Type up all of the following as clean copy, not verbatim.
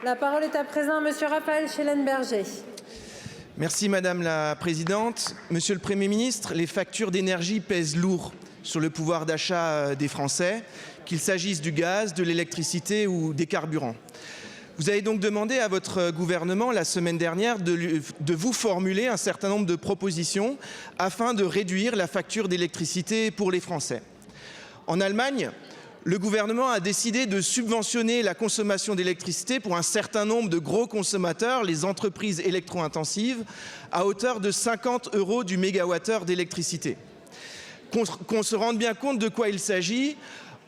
La parole est à présent à Monsieur Raphaël Schellenberger. Merci Madame la Présidente. Monsieur le Premier ministre, les factures d'énergie pèsent lourd sur le pouvoir d'achat des Français, qu'il s'agisse du gaz, de l'électricité ou des carburants. Vous avez donc demandé à votre gouvernement la semaine dernière de vous formuler un certain nombre de propositions afin de réduire la facture d'électricité pour les Français. En Allemagne, le gouvernement a décidé de subventionner la consommation d'électricité pour un certain nombre de gros consommateurs, les entreprises électro-intensives, à hauteur de 50 € du mégawattheure d'électricité. Qu'on se rende bien compte de quoi il s'agit.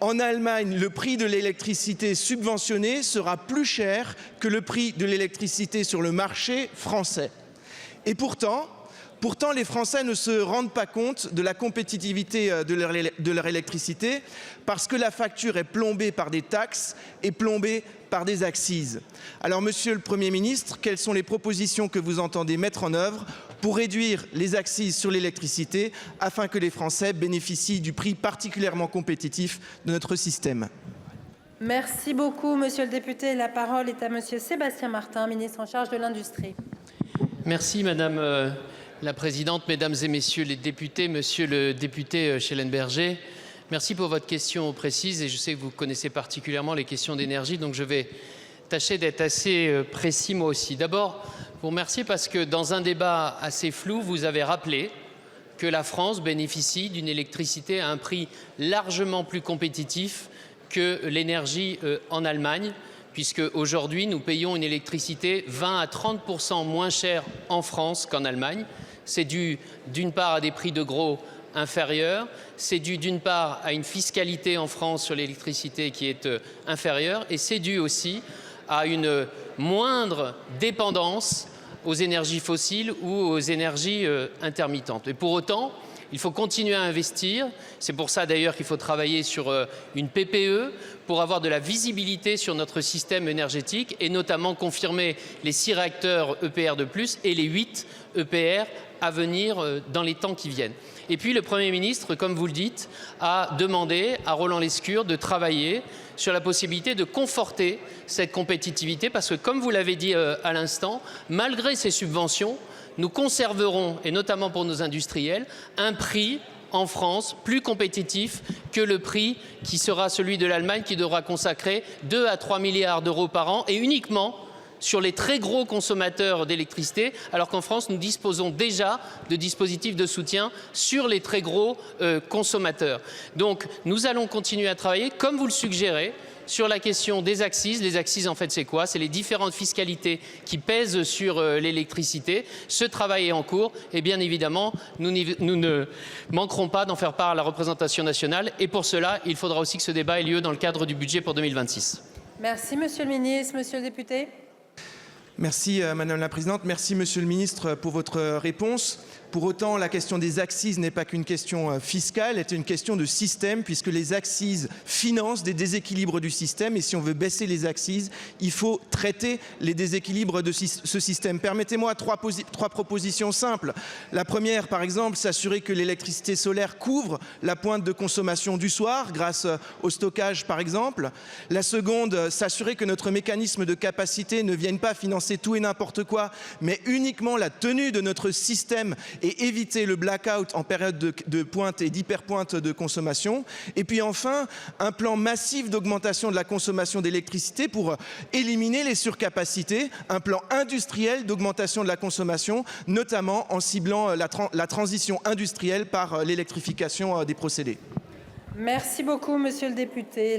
En Allemagne, le prix de l'électricité subventionnée sera plus cher que le prix de l'électricité sur le marché français. Et pourtant, les Français ne se rendent pas compte de la compétitivité de leur électricité parce que la facture est plombée par des taxes et plombée par des accises. Alors, Monsieur le Premier ministre, quelles sont les propositions que vous entendez mettre en œuvre pour réduire les accises sur l'électricité afin que les Français bénéficient du prix particulièrement compétitif de notre système? Merci beaucoup, Monsieur le député. La parole est à Monsieur Sébastien Martin, ministre en charge de l'Industrie. Merci Madame la Présidente, Mesdames et Messieurs les députés, Monsieur le député Schellenberger. Merci pour votre question précise et je sais que vous connaissez particulièrement les questions d'énergie, donc je vais tâcher d'être assez précis moi aussi. D'abord, vous remercier parce que dans un débat assez flou, vous avez rappelé que la France bénéficie d'une électricité à un prix largement plus compétitif que l'énergie en Allemagne, puisque aujourd'hui nous payons une électricité 20 à 30% moins chère en France qu'en Allemagne. C'est dû d'une part à des prix de gros inférieurs, c'est dû d'une part à une fiscalité en France sur l'électricité qui est inférieure et c'est dû aussi à une moindre dépendance aux énergies fossiles ou aux énergies intermittentes. Et pour autant, il faut continuer à investir. C'est pour ça d'ailleurs qu'il faut travailler sur une PPE pour avoir de la visibilité sur notre système énergétique et notamment confirmer les 6 réacteurs EPR de plus et les 8 EPR à venir dans les temps qui viennent. Et puis le Premier ministre, comme vous le dites, a demandé à Roland Lescure de travailler sur la possibilité de conforter cette compétitivité parce que, comme vous l'avez dit à l'instant, malgré ces subventions, nous conserverons, et notamment pour nos industriels, un prix en France plus compétitif que le prix qui sera celui de l'Allemagne qui devra consacrer 2 à 3 milliards d'euros par an et uniquement sur les très gros consommateurs d'électricité, alors qu'en France, nous disposons déjà de dispositifs de soutien sur les très gros consommateurs. Donc, nous allons continuer à travailler, comme vous le suggérez, sur la question des accises. Les accises, en fait, c'est quoi? C'est les différentes fiscalités qui pèsent sur l'électricité. Ce travail est en cours et bien évidemment, nous ne manquerons pas d'en faire part à la représentation nationale. Et pour cela, il faudra aussi que ce débat ait lieu dans le cadre du budget pour 2026. Merci, Monsieur le ministre. Monsieur le député. Merci Madame la Présidente, merci Monsieur le Ministre pour votre réponse. Pour autant, la question des accises n'est pas qu'une question fiscale, elle est une question de système puisque les accises financent des déséquilibres du système et si on veut baisser les accises, il faut traiter les déséquilibres de ce système. Permettez-moi trois propositions simples. La première, par exemple, s'assurer que l'électricité solaire couvre la pointe de consommation du soir grâce au stockage, par exemple. La seconde, s'assurer que notre mécanisme de capacité ne vienne pas financer tout et n'importe quoi, mais uniquement la tenue de notre système et éviter le blackout en période de pointe et d'hyperpointe de consommation. Et puis enfin, un plan massif d'augmentation de la consommation d'électricité pour éliminer les surcapacités, un plan industriel d'augmentation de la consommation, notamment en ciblant la transition industrielle par l'électrification des procédés. Merci beaucoup, Monsieur le député.